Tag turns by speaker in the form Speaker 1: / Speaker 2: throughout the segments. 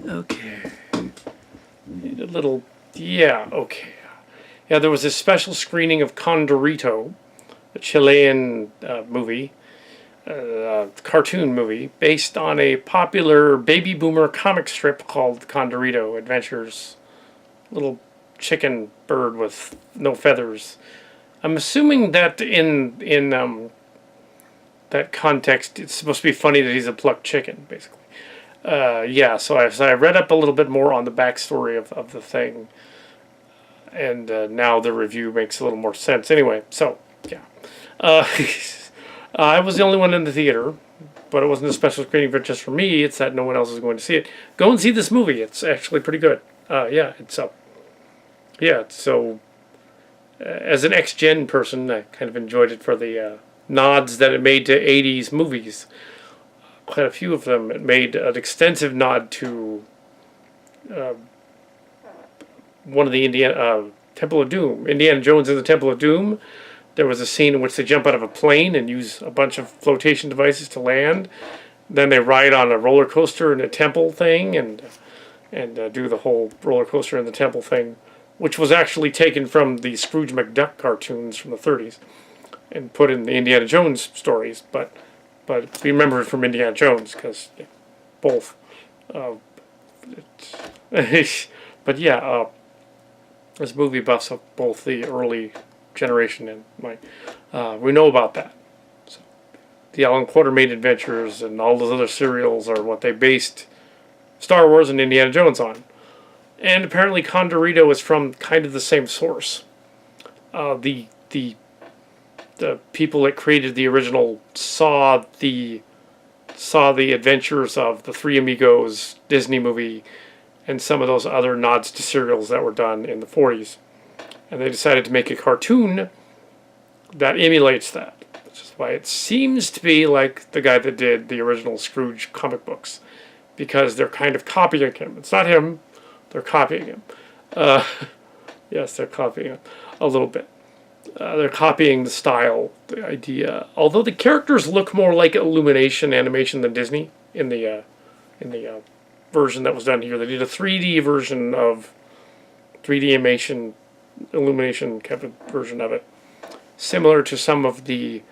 Speaker 1: Okay. A little. Yeah, okay. Yeah, there was a special screening of Condorito, a Chilean movie, cartoon movie, based on a popular baby boomer comic strip called Condorito Adventures. Little chicken bird with no feathers. I'm assuming that in that context, it's supposed to be funny that he's a plucked chicken, basically. Yeah, so I read up a little bit more on the backstory of the thing, and now the review makes a little more sense. Anyway, so yeah, uh, I was the only one in the theater, but it wasn't a special screening for just for me. It's that no one else is going to see it. Go and see this movie. It's actually pretty good. Yeah, it's yeah. So as an ex-gen person, I kind of enjoyed it for the nods that it made to '80s movies. Quite a few of them. It made an extensive nod to uh, one of the Temple of Doom, Indiana Jones and the Temple of Doom. There was a scene in which they jump out of a plane and use a bunch of flotation devices to land. Then they ride on a roller coaster in a temple thing and do the whole roller coaster in the temple thing, which was actually taken from the Scrooge McDuck cartoons from the 30s and put in the Indiana Jones stories. But we remember it from Indiana Jones because yeah, both. Uh, but yeah, as movie buffs of both the early generation and my, we know about that. So the Alan Quatermain Adventures and all those other serials are what they based Star Wars and Indiana Jones on. And apparently Condorito is from kind of the same source. The people that created the original saw the adventures of the Three Amigos Disney movie and some of those other nods to serials that were done in the 40s. And they decided to make a cartoon that emulates that. Which is why it seems to be like the guy that did the original Scrooge comic books. Because they're kind of copying him. It's not him, they're copying him. Uh, yes, they're copying him a little bit. They're copying the style, the idea. Although the characters look more like Illumination animation than Disney in the version that was done here. They did a 3D version of 3D animation, Illumination kind of version of it, similar to some of the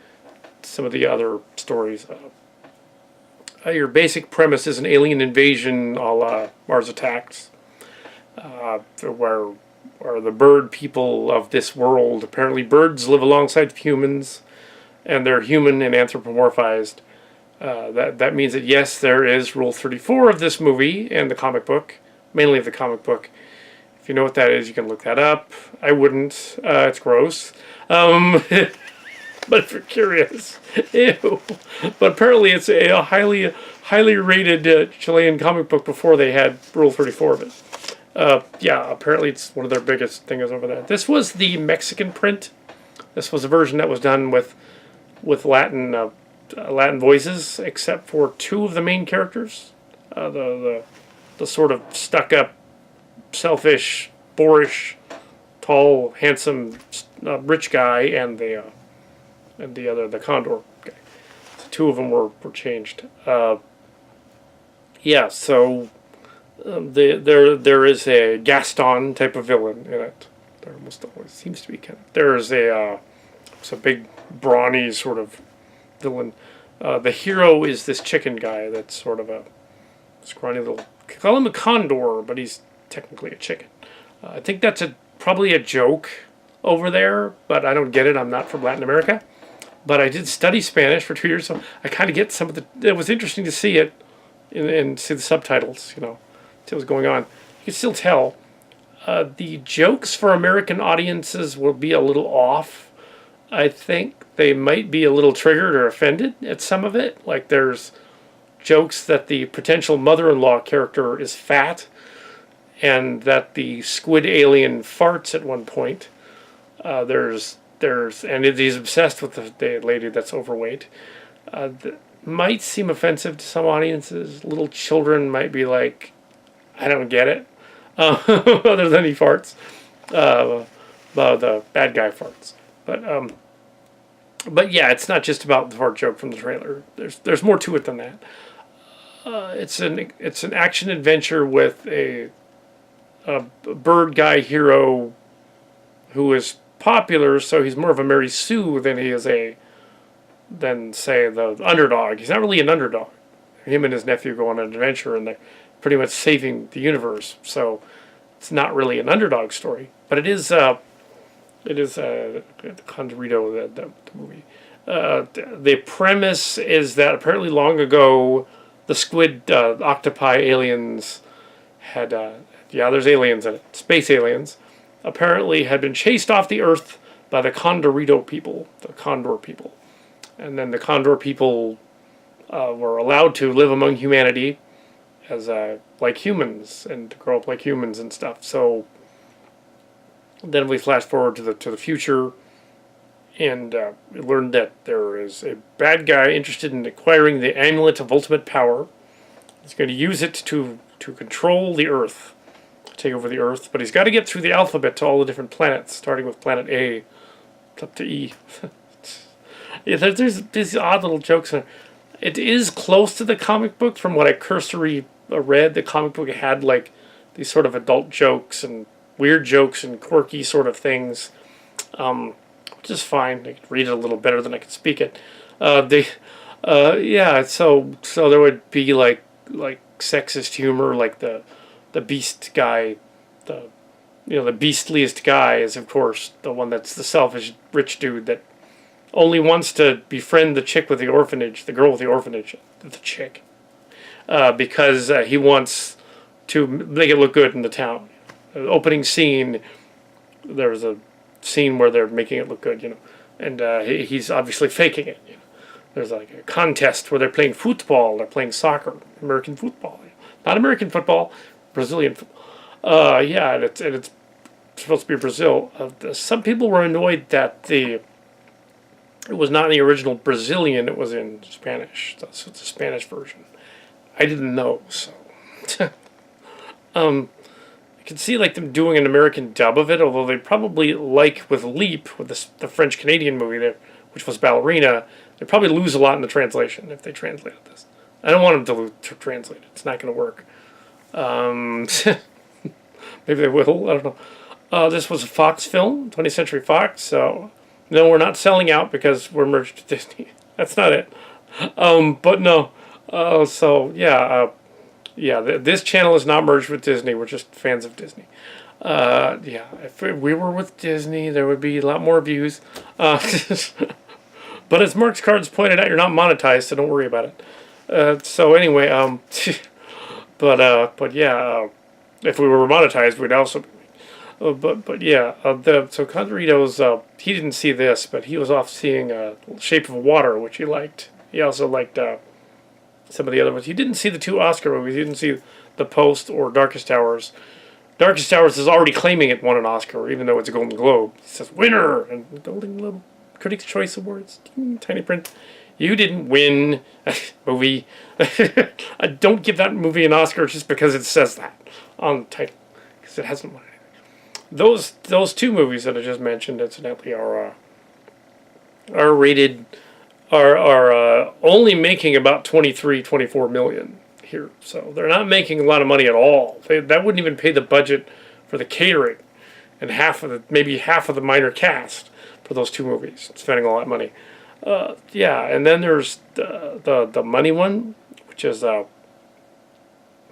Speaker 1: other stories. Your basic premise is an alien invasion, a la Mars Attacks, where the bird people of this world, apparently birds live alongside humans, and they're human and anthropomorphized. That means that yes, there is Rule 34 of this movie and the comic book, mainly of the comic book. If you know what that is, you can look that up. I wouldn't. It's gross. But if you're curious, ew. But apparently it's a highly rated Chilean comic book before they had Rule 34 of it. Yeah, apparently it's one of their biggest things over there. This was the Mexican print. This was a version that was done with Latin voices, except for two of the main characters. The sort of stuck up, selfish, boorish, tall, handsome, rich guy, and the Condor guy. So two of them were changed. Yeah, so there is a Gaston type of villain in it. There almost always seems to be kind of. There's it's a big brawny sort of villain. The hero is this chicken guy that's sort of a scrawny little. Call him a condor, but he's technically a chicken. I think that's probably a joke over there, but I don't get it. I'm not from Latin America. But I did study Spanish for 2 years, so I kind of get some of the. It was interesting to see it and see the subtitles, see what was going on. You can still tell. The jokes for American audiences will be a little off. I think they might be a little triggered or offended at some of it. Like there's jokes that the potential mother-in-law character is fat and that the squid alien farts at one point. And he's obsessed with the lady that's overweight. That might seem offensive to some audiences. Little children might be like, I don't get it. Other than he farts. The bad guy farts. But yeah, it's not just about the fart joke from the trailer. There's more to it than that. it's an action adventure with a bird guy hero who is popular, so he's more of a Mary Sue than he is than say the underdog. He's not really an underdog. Him and his nephew go on an adventure, and they're pretty much saving the universe. So it's not really an underdog story, but it is. It is Condorito, the movie. The premise is that apparently long ago, the squid octopi aliens had there's aliens in it, space aliens, apparently had been chased off the Earth by the Condorito people, the Condor people, and then the Condor people were allowed to live among humanity as like humans and to grow up like humans and stuff. So then we flash forward to the future, and we learned that there is a bad guy interested in acquiring the amulet of ultimate power. He's going to use it to control the Earth, take over the Earth, but he's got to get through the alphabet to all the different planets, starting with planet A up to E. Yeah, there's these odd little jokes in it. It is close to the comic book from what I cursory read. The comic book had like these sort of adult jokes and weird jokes and quirky sort of things, which is fine. I could read it a little better than I could speak it. Yeah, so there would be like sexist humor, like the beast guy, the beastliest guy is of course the one that's the selfish rich dude that only wants to befriend the chick with the orphanage, the girl with the orphanage, the chick, because he wants to make it look good in the town. The opening scene, there's a scene where they're making it look good, and he's obviously faking it. There's like a contest where they're playing football, they're playing soccer, American football, not American football, Brazilian football. Yeah, and it's supposed to be Brazil. Some people were annoyed that it was not in the original Brazilian, it was in Spanish. That's the Spanish version. I didn't know, so. I could see like them doing an American dub of it, although they probably, like with Leap, with the French-Canadian movie there, which was Ballerina, they probably lose a lot in the translation if they translated this. I don't want them to translate it. It's not going to work. Maybe they will. I don't know. This was a Fox film, 20th Century Fox, so no, we're not selling out because we're merged with Disney. That's not it. But no. So, yeah. This channel is not merged with Disney. We're just fans of Disney. Yeah, if we were with Disney, there would be a lot more views. But as Mark's Cards pointed out, you're not monetized, so don't worry about it. So anyway, but yeah, if we were monetized, we'd also be. But yeah, so Condorito's, he didn't see this, but he was off seeing Shape of Water, which he liked. He also liked some of the other ones. He didn't see the two Oscar movies. He didn't see The Post or Darkest Hours. Darkest Hours is already claiming it won an Oscar, even though it's a Golden Globe. It says winner and Golden Globe Critics' Choice Awards, tiny print. You didn't win a movie. I don't give that movie an Oscar just because it says that on the title, because it hasn't won anything. Those two movies that I just mentioned, incidentally, are rated, are only making about 24 million here. So they're not making a lot of money at all. That wouldn't even pay the budget for the catering and maybe half of the minor cast for those two movies. Spending all that money. Yeah, and then there's the money one, which is the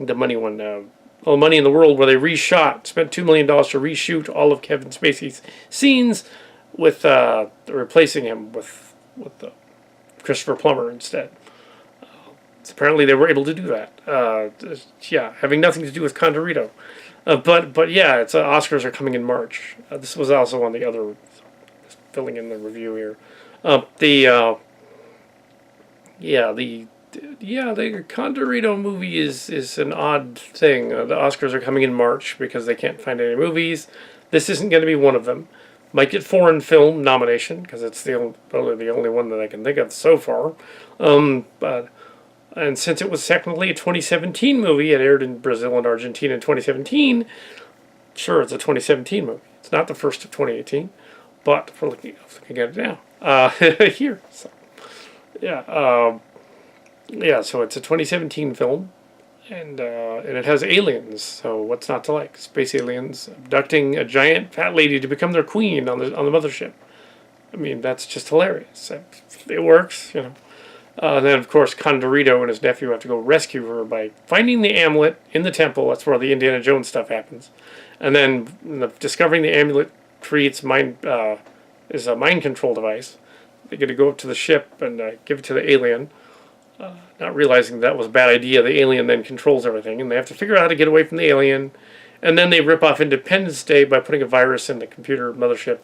Speaker 1: money one. Money in the World, where they spent $2 million to reshoot all of Kevin Spacey's scenes with replacing him with Christopher Plummer instead. Apparently they were able to do that. Yeah, having nothing to do with Condorito. But yeah, Oscars are coming in March. This was also on the other, just filling in the review here. The Condorito movie is an odd thing. The Oscars are coming in March because they can't find any movies. This isn't going to be one of them. Might get foreign film nomination because it's probably the only one that I can think of so far. And since it was technically a 2017 movie, it aired in Brazil and Argentina in 2017. Sure, it's a 2017 movie. It's not the first of 2018, but we're looking at it now here. So, yeah. Yeah, so it's a 2017 film, and it has aliens. So what's not to like? Space aliens abducting a giant fat lady to become their queen on the mothership. I mean, that's just hilarious. It works, you know. And then, of course, Condorito and his nephew have to go rescue her by finding the amulet in the temple. That's where the Indiana Jones stuff happens. And then discovering the amulet creates is a mind control device. They get to go up to the ship and give it to the alien, not realizing that was a bad idea. The alien then controls everything, and they have to figure out how to get away from the alien. And then they rip off Independence Day by putting a virus in the computer mothership,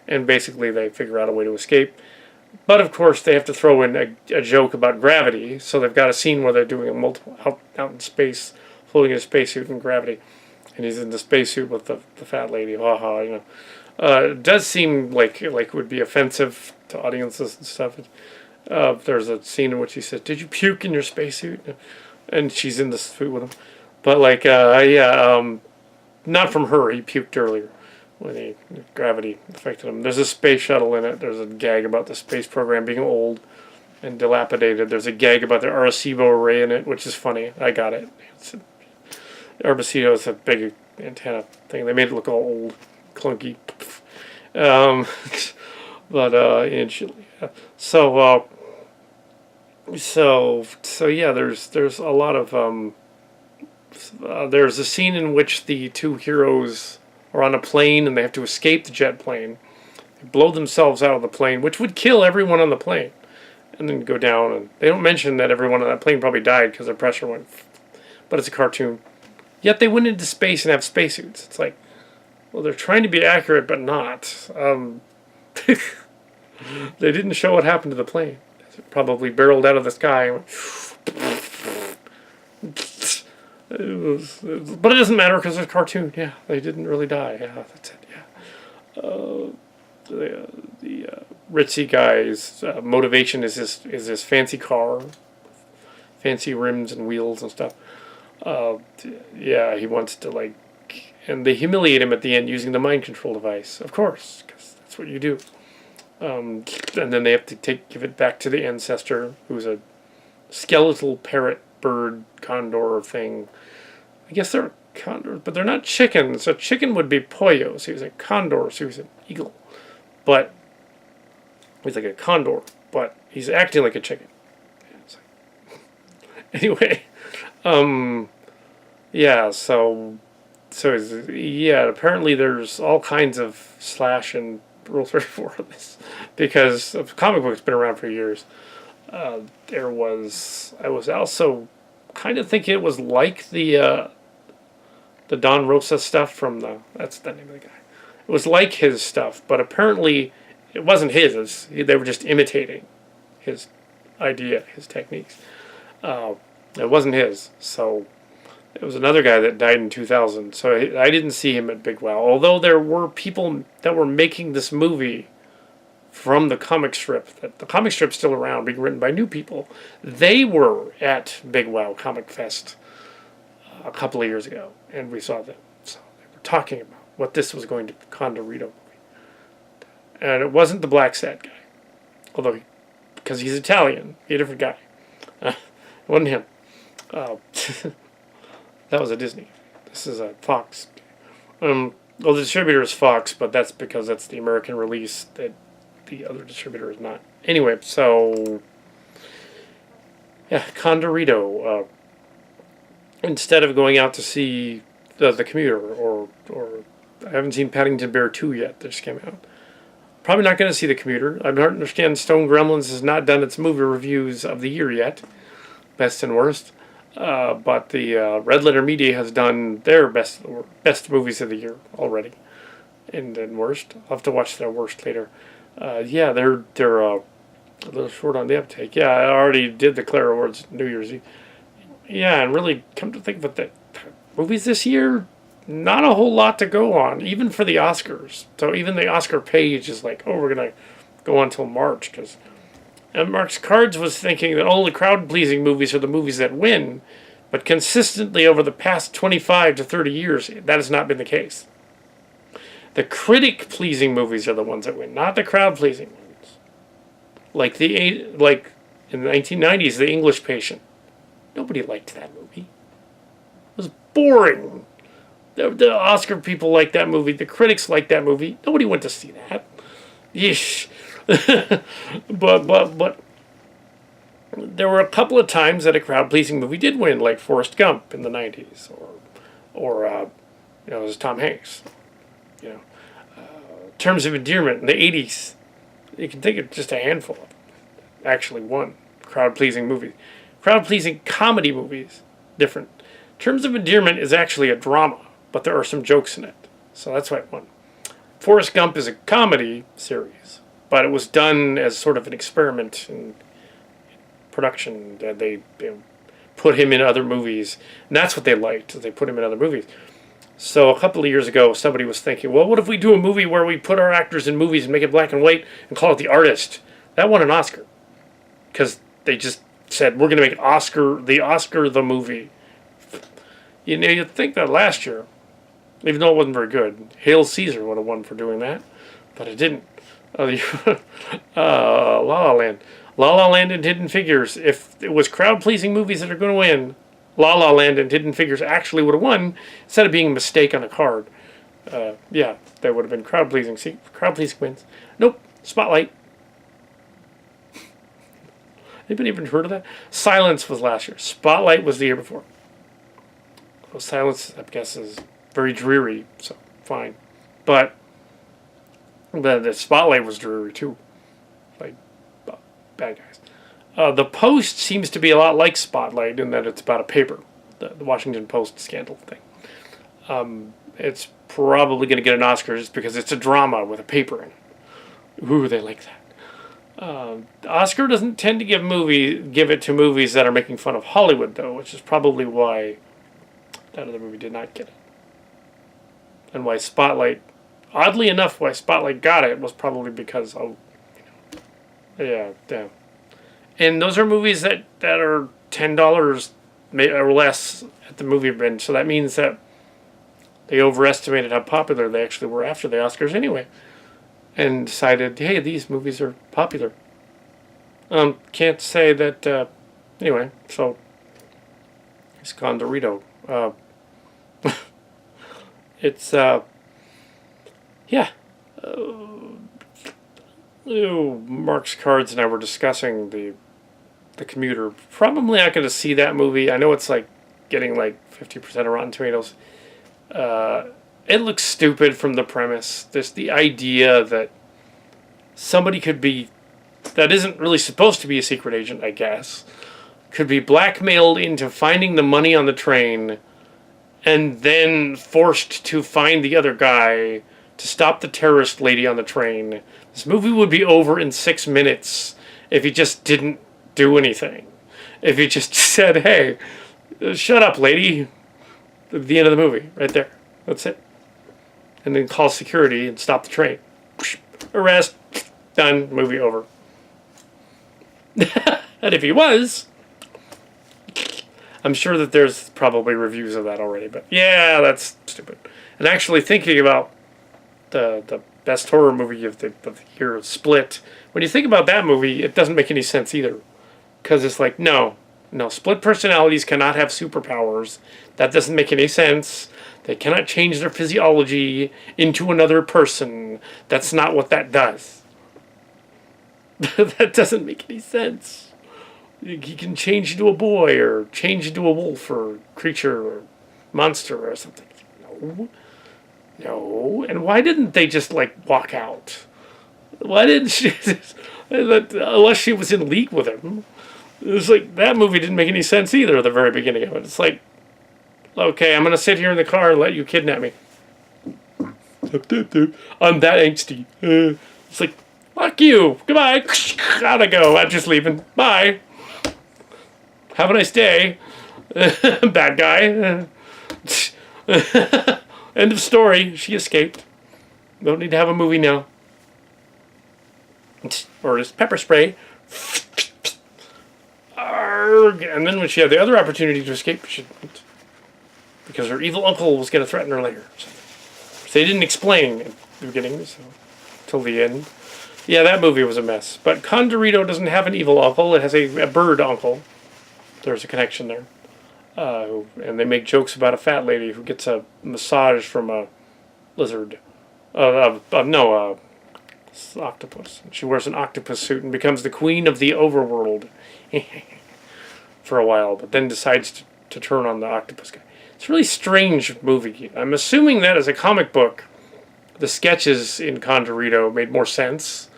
Speaker 1: and basically they figure out a way to escape. But of course, they have to throw in a joke about gravity, so they've got a scene where they're doing a multiple out in space, floating in a spacesuit in gravity, and he's in the spacesuit with the fat lady. Ha ha, you know. It does seem like it would be offensive to audiences and stuff. There's a scene in which he says, "Did you puke in your spacesuit?" And she's in the suit with him. But not from her. He puked earlier when gravity affected him. There's a space shuttle in it. There's a gag about the space program being old and dilapidated. There's a gag about the Arecibo array in it, which is funny. I got it. Arecibo is a big antenna thing. They made it look all old, clunky. Um, so yeah, there's a lot of there's a scene in which the two heroes are on a plane and they have to escape the jet plane. They blow themselves out of the plane, which would kill everyone on the plane, and then go down. And they don't mention that everyone on that plane probably died because their pressure went. But it's a cartoon. Yet they went into space and have spacesuits. It's like, well, they're trying to be accurate, but not. They didn't show what happened to the plane. It probably barreled out of the sky. And went, but it doesn't matter because it's a cartoon. Yeah, they didn't really die. Yeah, that's it. Yeah. The ritzy guy's motivation is his fancy car, fancy rims and wheels and stuff. Yeah, he wants to and they humiliate him at the end using the mind control device, of course, because that's what you do. And then they have to give it back to the ancestor, who's a skeletal parrot, bird, condor thing. I guess they're condors, but they're not chickens. A chicken would be pollo, so he was a condor, so he was an eagle. But he's like a condor, but he's acting like a chicken. Anyway, yeah, so apparently there's all kinds of slash and Rule 34 of this, because the comic book's been around for years. I was also kind of thinking it was like the Don Rosa stuff that's the name of the guy. It was like his stuff, but apparently it wasn't his. They were just imitating his idea, his techniques. It wasn't his, so it was another guy that died in 2000. So I didn't see him at Big Wow. Although there were people that were making this movie from the comic strip. That the comic strip's still around, being written by new people. They were at Big Wow Comic Fest a couple of years ago, and we saw them. So they were talking about what this was going to be, Condorito movie. And it wasn't the Black Sat guy, although because he's Italian, a different guy. It wasn't him. That was a Disney. This is a Fox. Well, the distributor is Fox, but that's because that's the American release. That the other distributor is not. Anyway, so yeah, Condorito. Instead of going out to see the Commuter, or I haven't seen Paddington Bear 2 yet. That just came out. Probably not going to see the Commuter. I understand Stone Gremlins has not done its movie reviews of the year yet, best and worst. But the Red Letter Media has done their best movies of the year already, and worst. I'll have to watch their worst later. Yeah, they're a little short on the uptake. Yeah, I already did the Claire Awards New Year's Eve. Yeah, and really come to think of it, the movies this year, not a whole lot to go on, even for the Oscars. So even the Oscar page is like, oh, we're gonna go on till March because. And Mark's Cards was thinking that only crowd-pleasing movies are the movies that win, but consistently over the past 25 to 30 years, that has not been the case. The critic-pleasing movies are the ones that win, not the crowd-pleasing ones. Like In the 1990s, The English Patient. Nobody liked that movie. It was boring. The Oscar people liked that movie. The critics liked that movie. Nobody went to see that. Yeesh. but there were a couple of times that a crowd-pleasing movie did win, like Forrest Gump in the 90s, or it was Tom Hanks. Terms of Endearment in the 80s. You can think of just a handful of them. Actually won crowd-pleasing movies. Crowd-pleasing comedy movies, different. Terms of Endearment is actually a drama, but there are some jokes in it. So that's why it won. Forrest Gump is a comedy series, but it was done as sort of an experiment in production. That they put him in other movies, and that's what they liked. They put him in other movies. So a couple of years ago, somebody was thinking, well, what if we do a movie where we put our actors in movies and make it black and white and call it The Artist? That won an Oscar. Because they just said, we're going to make Oscar the movie. You'd think that last year, even though it wasn't very good, Hail Caesar would have won for doing that. But it didn't. La La Land. La La Land and Hidden Figures. If it was crowd-pleasing movies that are going to win, La La Land and Hidden Figures actually would have won instead of being a mistake on a card. Yeah, that would have been crowd-pleasing. See, crowd-pleasing wins. Nope. Spotlight. Anybody even heard of that? Silence was last year. Spotlight was the year before. Well, Silence, I guess, is very dreary, so fine. But the Spotlight was dreary too. Like, bad guys. The Post seems to be a lot like Spotlight in that it's about a paper, the Washington Post scandal thing. It's probably going to get an Oscar just because it's a drama with a paper in it. Ooh, they like that. The Oscar doesn't tend to give it to movies that are making fun of Hollywood, though, which is probably why that other movie did not get it. And why Spotlight, oddly enough, why Spotlight got it was probably because of, yeah. And those are movies that are $10 or less at the movie bin. So that means that they overestimated how popular they actually were after the Oscars anyway. And decided, hey, these movies are popular. Can't say that, anyway, so it's Condorito. It's, yeah. Mark's Cards and I were discussing the Commuter. Probably not going to see that movie. I know it's like getting like 50% of Rotten Tomatoes. It looks stupid from the premise. There's the idea that somebody could be, that isn't really supposed to be a secret agent, I guess, could be blackmailed into finding the money on the train and then forced to find the other guy to stop the terrorist lady on the train. This movie would be over in 6 minutes if he just didn't do anything. If he just said, hey, shut up, lady. At the end of the movie, right there. That's it. And then call security and stop the train. Arrest. Done. Movie over. And if he was, I'm sure that there's probably reviews of that already. But yeah, that's stupid. And actually thinking about the best horror movie of the year, Split. When you think about that movie, it doesn't make any sense either. Because it's like, no, split personalities cannot have superpowers. That doesn't make any sense. They cannot change their physiology into another person. That's not what that does. That doesn't make any sense. He can change into a boy or change into a wolf or creature or monster or something. No. And why didn't they just, like, walk out? Why didn't she... unless she was in league with him. It was like, that movie didn't make any sense either at the very beginning of it. It's like, okay, I'm going to sit here in the car and let you kidnap me. I'm that angsty. It's like, fuck you. Goodbye. Gotta go. I'm just leaving. Bye. Have a nice day. Bad guy. End of story. She escaped. Don't need to have a movie now. Or just pepper spray. And then when she had the other opportunity to escape, she didn't. Because her evil uncle was going to threaten her later. So they didn't explain at the beginning, so till the end. Yeah, that movie was a mess. But Condorito doesn't have an evil uncle. It has a bird uncle. There's a connection there. And they make jokes about a fat lady who gets a massage from a lizard. No, octopus. She wears an octopus suit and becomes the queen of the overworld for a while, but then decides to turn on the octopus guy. It's a really strange movie. I'm assuming that as a comic book, the sketches in Condorito made more sense.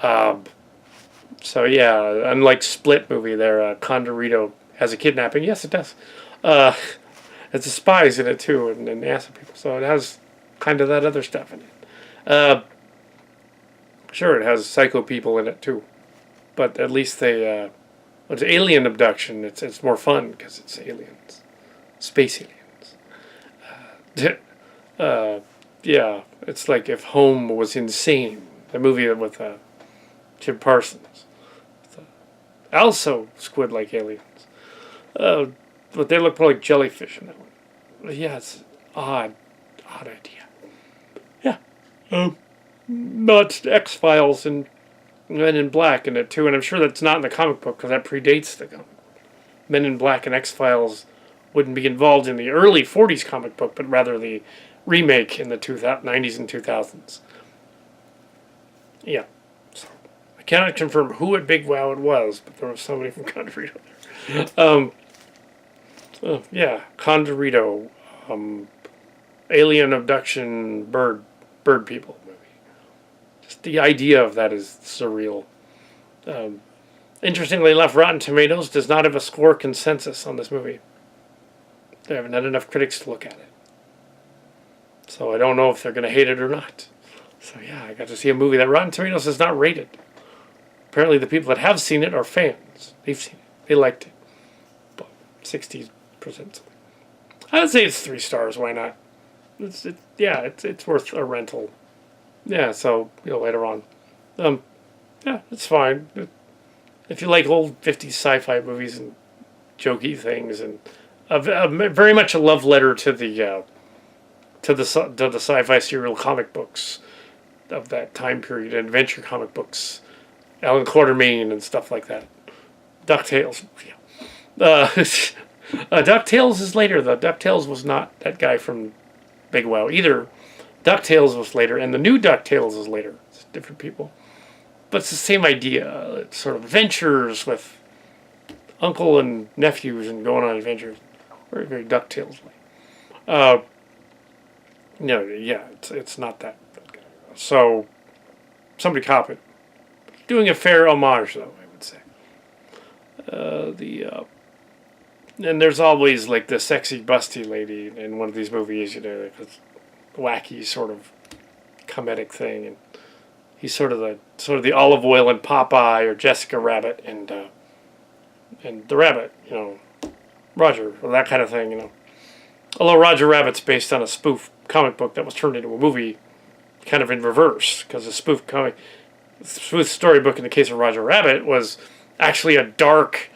Speaker 1: So yeah, unlike Split movie there, Condorito has a kidnapping. Yes, it does. It's a spies in it too, and NASA people. So it has kind of that other stuff in it. Sure, it has psycho people in it too, but at least they. It's alien abduction. It's more fun because it's aliens, space aliens. Yeah, it's like if Home was insane. The movie with Jim Parsons. Also squid-like aliens. But they look more like jellyfish in that one. Yeah, it's odd idea. Yeah. But X-Files and Men in Black in it too, and I'm sure that's not in the comic book because that predates the comic book. Men in Black and X-Files wouldn't be involved in the early 40s comic book, but rather the remake in the 90s and 2000s. Yeah. So, I cannot confirm who at Big Wow it was, but there was somebody from Condorito there. Yeah, Condorito, alien abduction, bird people movie. Just the idea of that is surreal. Interestingly enough, Rotten Tomatoes does not have a score consensus on this movie. They haven't had enough critics to look at it. So I don't know if they're going to hate it or not. So yeah, I got to see a movie that Rotten Tomatoes is not rated. Apparently the people that have seen it are fans. They've seen it. They liked it. But 60%. I would say it's 3 stars. Why not? It's worth a rental. Yeah, so later on. Yeah, it's fine. If you like old 50s sci-fi movies and jokey things, and very much a love letter to the sci-fi serial comic books of that time period, adventure comic books, Alan Quatermain and stuff like that. DuckTales. Yeah. DuckTales is later, though. DuckTales was not that guy from Big Wow either. DuckTales was later, and the new DuckTales is later. It's different people. But it's the same idea. It's sort of adventures with uncle and nephews and going on adventures. Very, very DuckTales-like. No, yeah, it's not that guy. So, somebody cop it. Doing a fair homage, though, I would say. And there's always like the sexy, busty lady in one of these movies, like this wacky sort of comedic thing, and he's sort of the Olive Oil and Popeye or Jessica Rabbit and the rabbit, Roger, or that kind of thing, Although Roger Rabbit's based on a spoof comic book that was turned into a movie, kind of in reverse, because the spoof storybook in the case of Roger Rabbit was actually a dark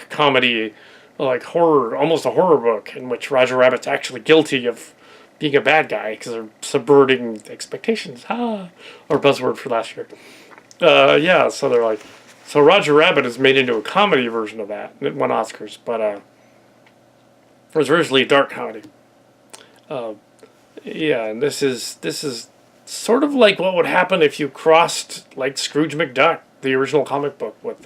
Speaker 1: comedy, like horror, almost a horror book, in which Roger Rabbit's actually guilty of being a bad guy because they're subverting expectations. Or buzzword for last year. Yeah, so they're like, so Roger Rabbit is made into a comedy version of that, and it won Oscars, but it was originally a dark comedy. Yeah, and this is sort of like what would happen if you crossed like Scrooge McDuck, the original comic book, with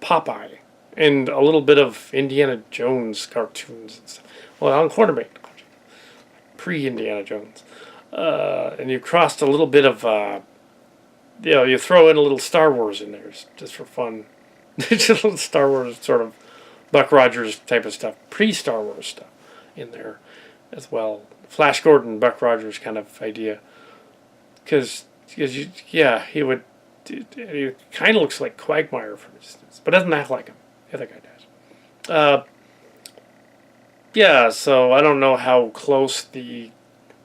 Speaker 1: Popeye, and a little bit of Indiana Jones cartoons and stuff. Well, Alan Quatermain, pre-Indiana Jones, and you crossed a little bit of, you throw in a little Star Wars in there just for fun, just a little Star Wars sort of Buck Rogers type of stuff, pre-Star Wars stuff in there as well. Flash Gordon, Buck Rogers kind of idea, because he kind of looks like Quagmire, for instance, but doesn't act like him. The other guy does. Yeah, so I don't know how close the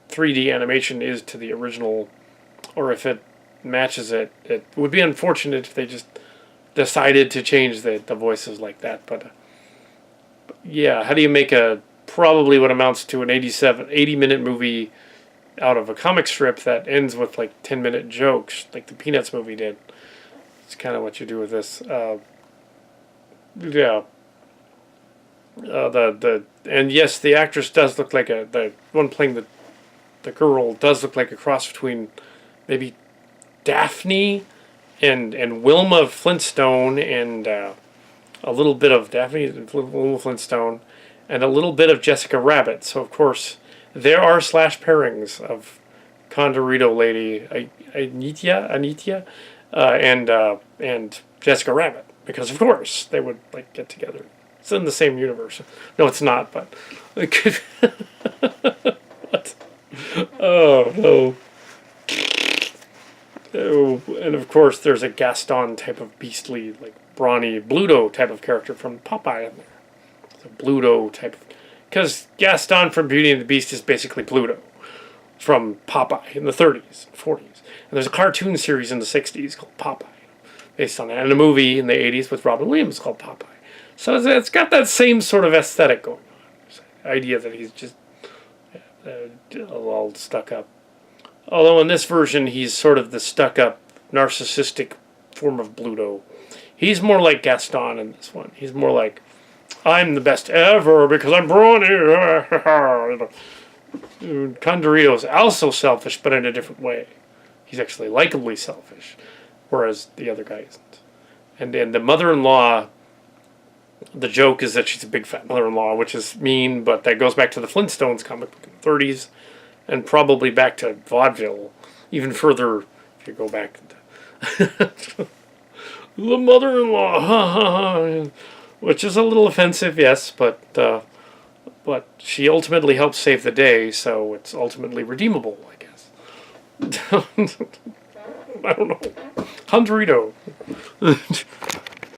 Speaker 1: 3D animation is to the original, or if it matches it. It would be unfortunate if they just decided to change the voices like that. But yeah, how do you make probably what amounts to an 80-minute movie out of a comic strip that ends with like 10-minute jokes, like the Peanuts movie did. It's kind of what you do with this. Yeah. And yes, the actress does look like the one playing the girl does look like a cross between maybe Daphne and Wilma Flintstone, and a little bit of Daphne and Wilma Flintstone, and a little bit of Jessica Rabbit. So of course there are slash pairings of Condorito lady Anitya, and Jessica Rabbit, because of course they would like get together. It's in the same universe. No, it's not, but it could. What? Oh no. Oh, and of course there's a Gaston type of beastly, like brawny Bluto type of character from Popeye in there. It's a Bluto type of, because Gaston from Beauty and the Beast is basically Bluto from Popeye in the 30s and 40s. And there's a cartoon series in the 60s called Popeye, based on that, and a movie in the 80s with Robin Williams called Popeye. So it's got that same sort of aesthetic going on. The idea that he's just all stuck up. Although in this version, he's sort of the stuck-up, narcissistic form of Bluto. He's more like Gaston in this one. He's more like, I'm the best ever because I'm brawny. Condorito is also selfish, but in a different way. He's actually likably selfish, whereas the other guy isn't. And the mother-in-law, the joke is that she's a big fat mother-in-law, which is mean, but that goes back to the Flintstones comic book in the 30s. And probably back to vaudeville, even further if you go back. The mother-in-law, which is a little offensive, yes, but she ultimately helps save the day, so it's ultimately redeemable, I guess. I don't know. Condorito.